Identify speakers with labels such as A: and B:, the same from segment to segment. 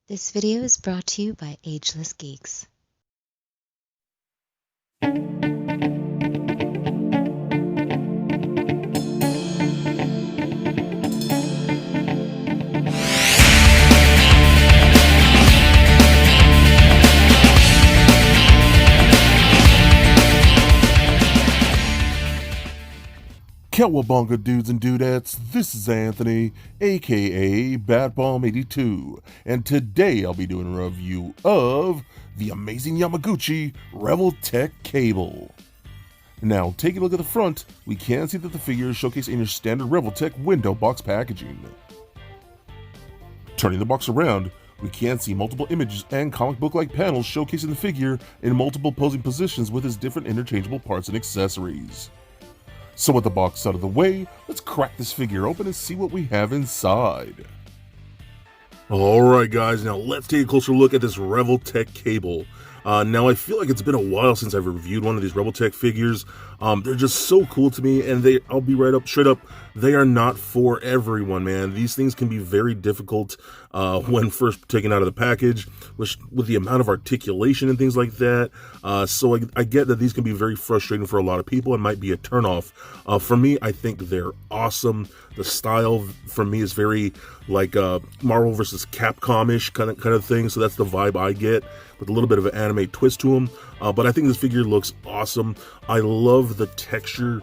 A: This video is brought to you by Ageless Geeks.
B: Cowabunga dudes and dudettes, this is Anthony, aka BatBomb82, and today I'll be doing a review of the amazing Yamaguchi Revoltech Cable. Now, taking a look at the front, we can see that the figure is showcased in your standard Revoltech window box packaging. Turning the box around, we can see multiple images and comic book-like panels showcasing the figure in multiple posing positions with its different interchangeable parts and accessories. So with the box out of the way, let's crack this figure open and see what we have inside. Alright guys, now let's take a closer look at this Revoltech Cable. Now I feel like it's been a while since I've reviewed one of these Revoltech figures. They're just so cool to me, and I'll be straight up, they are not for everyone, man. These things can be very difficult when first taken out of the package, with the amount of articulation and things like that. So I get that these can be very frustrating for a lot of people and might be a turnoff. For me, I think they're awesome. The style for me is very like Marvel versus Capcom-ish kind of thing, so that's the vibe I get, with a little bit of an anime twist to them. But I think this figure looks awesome. I love the texture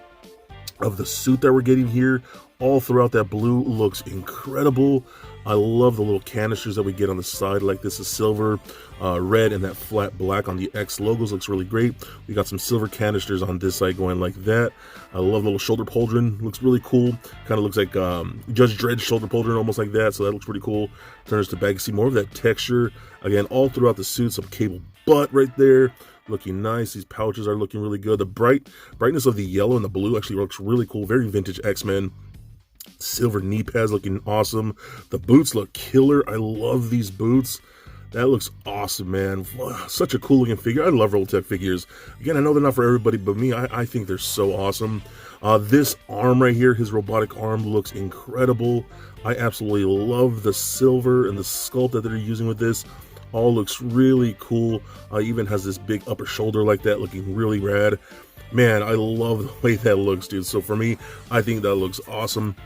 B: of the suit that we're getting here. All throughout that blue looks incredible. I love the little canisters that we get on the side, like this is silver, red, and that flat black on the X logos looks really great. We got some silver canisters on this side going like that. I love the little shoulder pauldron, looks really cool. Kind of looks like Judge Dredd's shoulder pauldron, almost like that, so that looks pretty cool. Turns to back, see more of that texture. Again, all throughout the suit, some cable butt right there. Looking nice. These pouches are looking really good. The brightness of the yellow and the blue actually looks really cool. Very vintage X-Men. Silver knee pads looking awesome. The boots look killer. I love these boots. That looks awesome, man. Such a cool looking figure. I love Revoltech figures. Again, I know they're not for everybody, but me, I think they're so awesome. This arm right here, his robotic arm, looks incredible. I absolutely love the silver and the sculpt that they're using with this. All looks really cool. Even has this big upper shoulder like that, looking really rad. Man, I love the way that looks, dude. So for me, I think that looks awesome.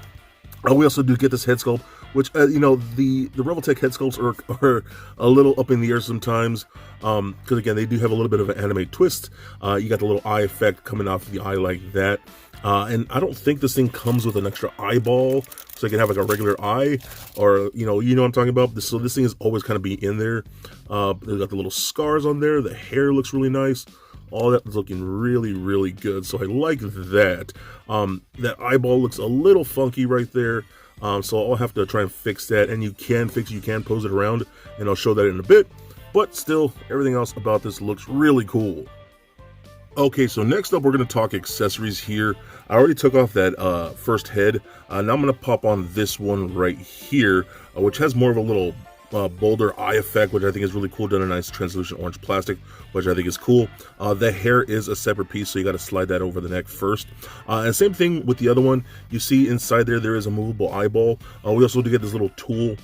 B: We also do get this head sculpt, which, you know, the Revoltech head sculpts are a little up in the air sometimes, because again, they do have a little bit of an anime twist. You got the little eye effect coming off the eye like that. And I don't think this thing comes with an extra eyeball, so you can have like a regular eye, or you know what I'm talking about. So this thing is always kind of be in there. They've got the little scars on there. The hair looks really nice. All that is looking really, really good. So I like that. That eyeball looks a little funky right there. So I'll have to try and fix that. And you can pose it around, and I'll show that in a bit. But still, everything else about this looks really cool. Okay, so next up we're going to talk accessories here. I already took off that first head. Now I'm going to pop on this one right here, which has more of a little bolder eye effect, which I think is really cool, done in a nice translucent orange plastic, which I think is cool. The hair is a separate piece, so you got to slide that over the neck first. And same thing with the other one. You see inside there is a movable eyeball. We also do get this little tool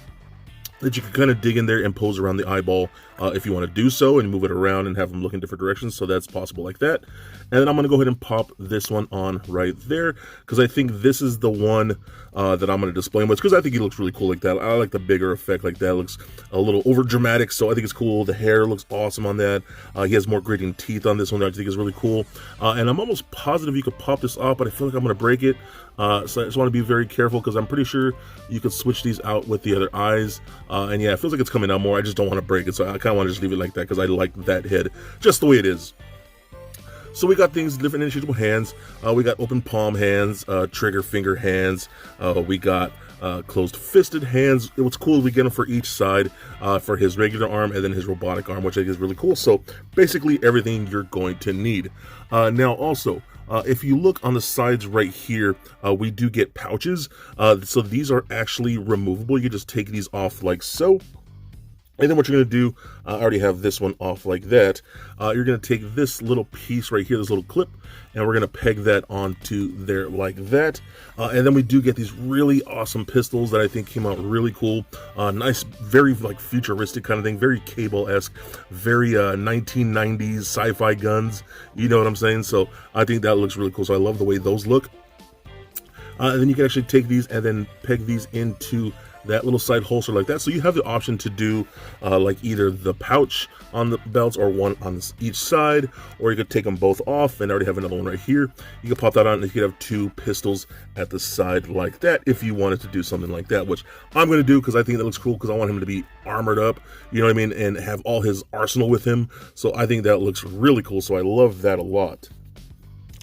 B: that you can kind of dig in there and pose around the eyeball if you want to do so, and move it around and have them look in different directions, so that's possible like that. And then I'm going to go ahead and pop this one on right there, because I think this is the one that I'm going to display him with, because I think he looks really cool like that. I like the bigger effect like that. It looks a little over dramatic, so I think it's cool. The hair looks awesome on that. He has more grating teeth on this one that I think is really cool. And I'm almost positive you could pop this off, but I feel like I'm going to break it. So I just want to be very careful, because I'm pretty sure you could switch these out with the other eyes. And yeah, it feels like it's coming out more. I just don't want to break it, so I kind of want to just leave it like that, because I like that head just the way it is. So we got things, different interchangeable hands. We got open palm hands, trigger finger hands. We got closed fisted hands. What's cool, we get them for each side, for his regular arm and then his robotic arm, which I think is really cool. So basically everything you're going to need. Now also, if you look on the sides right here, we do get pouches. So these are actually removable. You just take these off like so. And then what you're going to do, I already have this one off like that. You're going to take this little piece right here, this little clip, and we're going to peg that onto there like that. And then we do get these really awesome pistols that I think came out really cool. Nice, very like futuristic kind of thing, very Cable-esque, very 1990s sci-fi guns. You know what I'm saying? So I think that looks really cool. So I love the way those look. And then you can actually take these and then peg these into that little side holster like that. So you have the option to do like either the pouch on the belts or one on each side, or you could take them both off. And I already have another one right here. You can pop that on and you could have two pistols at the side like that if you wanted to do something like that, which I'm going to do because I think that looks cool, because I want him to be armored up, you know what I mean, and have all his arsenal with him. So I think that looks really cool. So I love that a lot.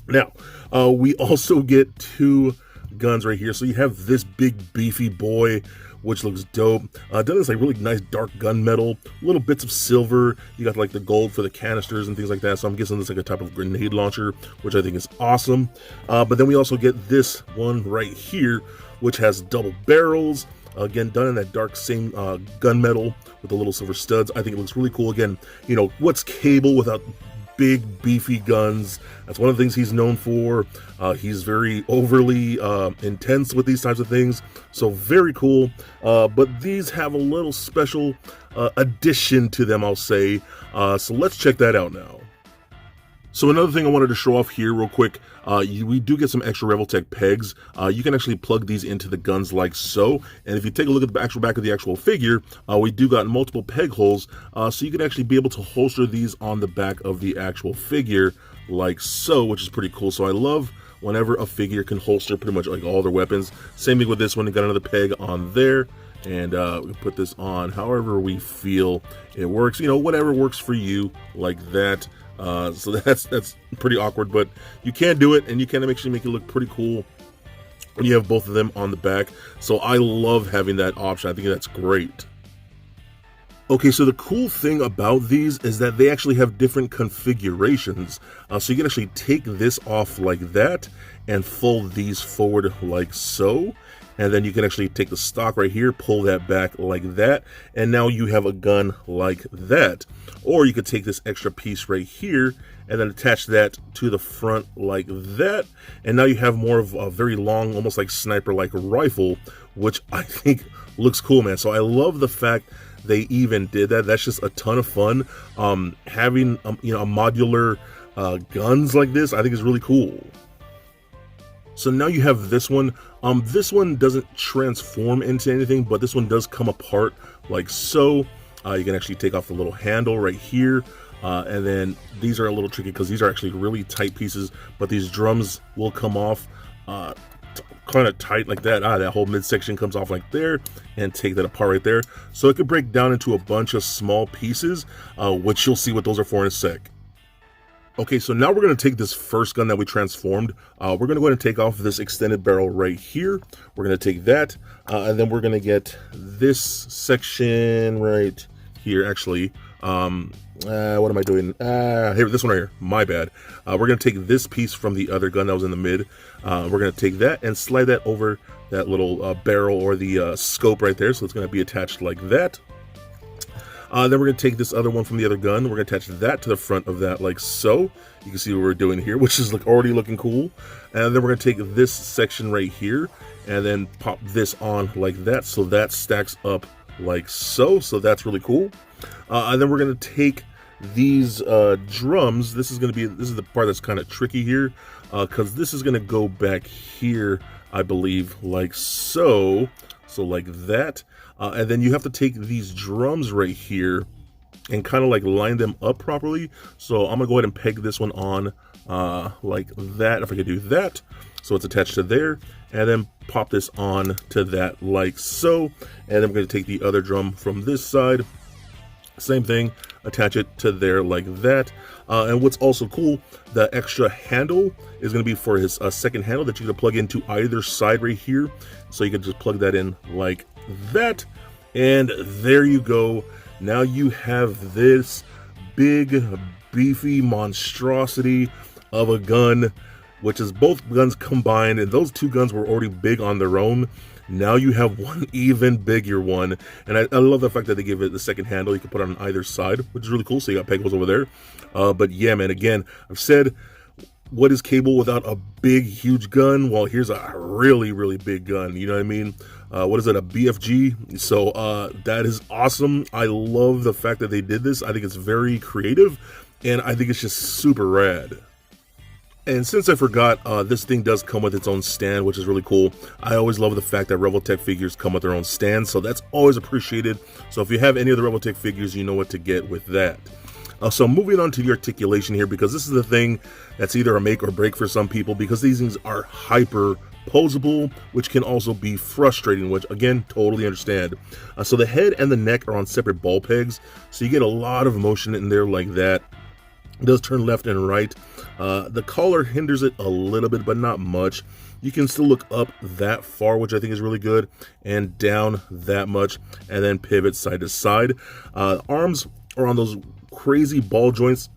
B: Now, we also get two guns right here. So you have this big beefy boy, which looks dope. Done this like really nice dark gunmetal, little bits of silver. You got like the gold for the canisters and things like that. So I'm guessing this is like a type of grenade launcher, which I think is awesome. But then we also get this one right here, which has double barrels. Again, done in that dark same gunmetal with the little silver studs. I think it looks really cool. Again, you know, what's Cable without big beefy guns? That's one of the things he's known for. He's very overly intense with these types of things, so very cool. But these have a little special addition to them, I'll say. So let's check that out now. So another thing I wanted to show off here real quick, we do get some extra Revoltech pegs. You can actually plug these into the guns like so. And if you take a look at the actual back of the actual figure, we do got multiple peg holes. So you can actually be able to holster these on the back of the actual figure like so, which is pretty cool. So I love whenever a figure can holster pretty much like all their weapons. Same thing with this one, got another peg on there. And we can put this on however we feel it works. You know, whatever works for you like that. So that's pretty awkward, but you can do it, and you can actually make it look pretty cool when you have both of them on the back. So I love having that option. I think that's great. Okay, so the cool thing about these is that they actually have different configurations. So you can actually take this off like that and fold these forward like so. And then you can actually take the stock right here, pull that back like that, and now you have a gun like that. Or you could take this extra piece right here and then attach that to the front like that, and now you have more of a very long, almost like sniper-like rifle, which I think looks cool, man. So I love the fact they even did that. That's just a ton of fun. Having you know, a modular guns like this, I think is really cool. So now you have this one. This one doesn't transform into anything, but this one does come apart like so. You can actually take off the little handle right here. And then these are a little tricky because these are actually really tight pieces, but these drums will come off kind of tight like that. That whole midsection comes off like there, and take that apart right there. So it could break down into a bunch of small pieces, which you'll see what those are for in a sec. Okay, so now we're going to take this first gun that we transformed. We're going to go ahead and take off this extended barrel right here. We're going to take that, and then we're going to get this section right here, actually. What am I doing? Here, this one right here. My bad. We're going to take this piece from the other gun that was in the mid. We're going to take that and slide that over that little barrel or the scope right there. So it's going to be attached like that. Then we're going to take this other one from the other gun. We're going to attach that to the front of that like so. You can see what we're doing here, which is like already looking cool. And then we're going to take this section right here and then pop this on like that. So that stacks up like so. So that's really cool. And then we're going to take these drums. This is the part that's kind of tricky here, because this is going to go back here, I believe, like so. So like that. And then you have to take these drums right here and kind of like line them up properly. So I'm gonna go ahead and peg this one on like that, if I could do that. So it's attached to there, and then pop this on to that like so. And then I'm gonna take the other drum from this side, same thing, attach it to there like that. And what's also cool, the extra handle is going to be for his second handle that you can plug into either side right here. So you can just plug that in like that. And there you go. Now you have this big, beefy monstrosity of a gun, which is both guns combined. And those two guns were already big on their own. Now you have one even bigger one, and I love the fact that they give it the second handle you can put on either side, which is really cool. So you got peg holes over there. But yeah, man, again, I've said, what is Cable without a big, huge gun? Well, here's a really, really big gun. You know what I mean? What is it, a BFG? So that is awesome. I love the fact that they did this. I think it's very creative, and I think it's just super rad. And since I forgot, this thing does come with its own stand, which is really cool. I always love the fact that Revoltech figures come with their own stand, so that's always appreciated. So if you have any of the Revoltech figures, you know what to get with that. So moving on to the articulation here, because this is the thing that's either a make or break for some people, because these things are hyper posable, which can also be frustrating, which again, totally understand. So the head and the neck are on separate ball pegs, so you get a lot of motion in there like that. It does turn left and right. The collar hinders it a little bit, but not much. You can still look up that far, which I think is really good, and down that much, and then pivot side to side. Arms are on those crazy ball joints,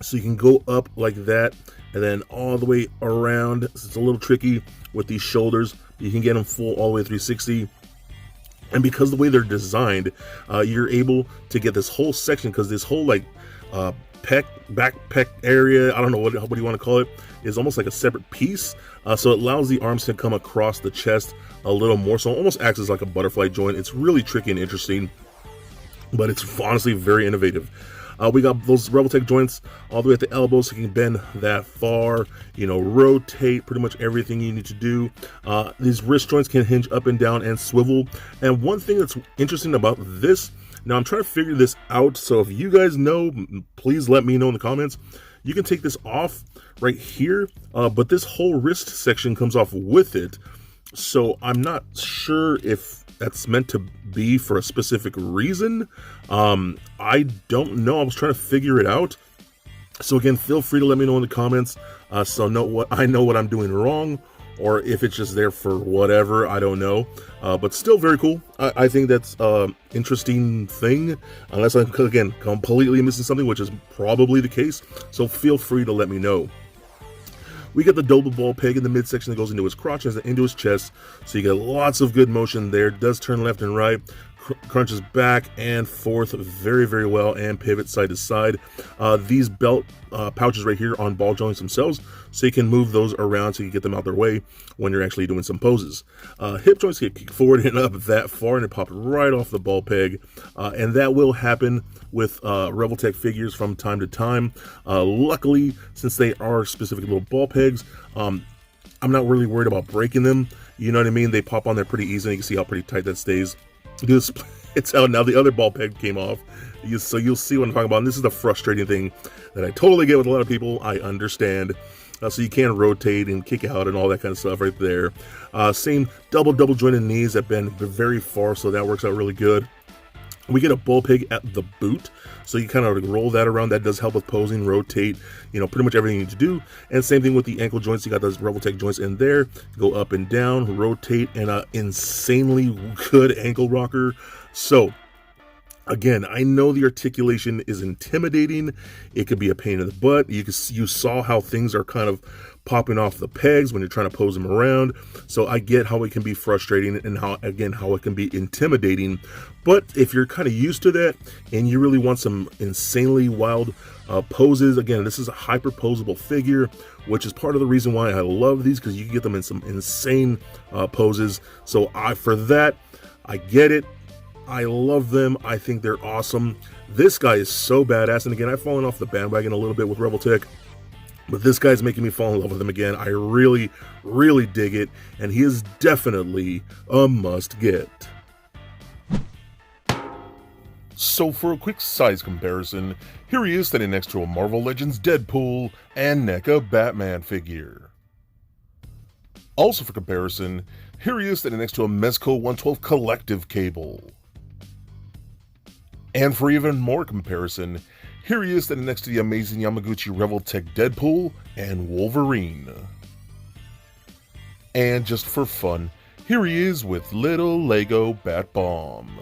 B: so you can go up like that and then all the way around. It's a little tricky with these shoulders. You can get them full all the way 360, and because the way they're designed, you're able to get this whole section, because this whole like back pec area, I don't know what do you want to call it, is almost like a separate piece. So it allows the arms to come across the chest a little more, so it almost acts as like a butterfly joint. It's really tricky and interesting, but it's honestly very innovative. We got those Revoltech joints all the way at the elbow, so you can bend that far, you know, rotate pretty much everything you need to do. These wrist joints can hinge up and down and swivel. And one thing that's interesting about this, now I'm trying to figure this out, so if you guys know, please let me know in the comments. You can take this off right here, but this whole wrist section comes off with it. So I'm not sure if that's meant to be for a specific reason. I don't know. I was trying to figure it out. So again, feel free to let me know in the comments, so I know what I'm doing wrong, or if it's just there for whatever, I don't know. But still very cool. I think that's an interesting thing, unless I'm, again, completely missing something, which is probably the case. So feel free to let me know. We get the double ball peg in the midsection that goes into his crotch and into his chest, so you get lots of good motion there. Does turn left and right, crunches back and forth very, very well, and pivot side to side. These belt pouches right here on ball joints themselves, so you can move those around so you can get them out their way when you're actually doing some poses. Hip joints get kicked forward and up that far, and it popped right off the ball peg, and that will happen with Revoltech figures from time to time. Luckily, since they are specific little ball pegs, I'm not really worried about breaking them. You know what I mean? They pop on there pretty easily. You can see how pretty tight that stays. It's out now. The other ball peg came off, so you'll see what I'm talking about. And this is the frustrating thing that I totally get with a lot of people. I understand. So you can rotate and kick out and all that kind of stuff right there. Same double jointed knees that bend very far, so that works out really good. We get a ball peg at the boot, so you kind of roll that around. That does help with posing, rotate, you know, pretty much everything you need to do. And same thing with the ankle joints. You got those Revoltech joints in there. Go up and down, rotate, and an insanely good ankle rocker. So again, I know the articulation is intimidating. It could be a pain in the butt. You saw how things are kind of popping off the pegs when you're trying to pose them around. So I get how it can be frustrating and how it can be intimidating. But if you're kind of used to that and you really want some insanely wild poses, again, this is a hyper posable figure, which is part of the reason why I love these, because you can get them in some insane poses. So for that, I get it. I love them. I think they're awesome. This guy is so badass. And again, I've fallen off the bandwagon a little bit with Revoltech, but this guy's making me fall in love with him again. I really, really dig it. And he is definitely a must get. So for a quick size comparison, here he is standing next to a Marvel Legends Deadpool and NECA Batman figure. Also for comparison, here he is standing next to a Mezco 112 Collective Cable. And for even more comparison, here he is standing next to the amazing Yamaguchi Revoltech Deadpool and Wolverine. And just for fun, here he is with little Lego Bat Bomb.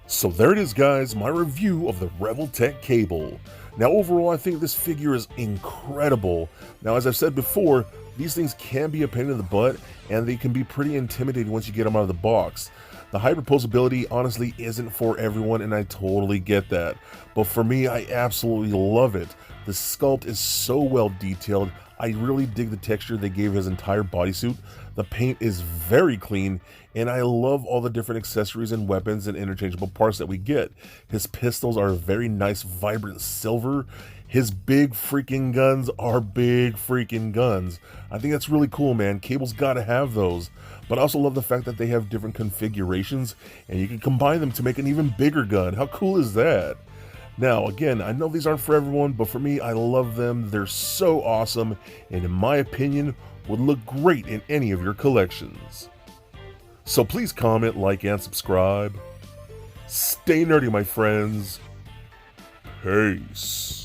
B: So there it is, guys, my review of the Revoltech Cable. Now overall, I think this figure is incredible. Now as I've said before, These things can be a pain in the butt, and they can be pretty intimidating once you get them out of the box. The hyperposability honestly isn't for everyone, and I totally get that. But for me, I absolutely love it. The sculpt is so well detailed. I really dig the texture they gave his entire bodysuit. The paint is very clean, and I love all the different accessories and weapons and interchangeable parts that we get. His pistols are a very nice, vibrant silver. His big freaking guns are big freaking guns. I think that's really cool, man. Cable's gotta have those. But I also love the fact that they have different configurations, and you can combine them to make an even bigger gun. How cool is that? Now, again, I know these aren't for everyone, but for me, I love them. They're so awesome, and in my opinion, would look great in any of your collections. So please comment, like, and subscribe. Stay nerdy, my friends. Peace.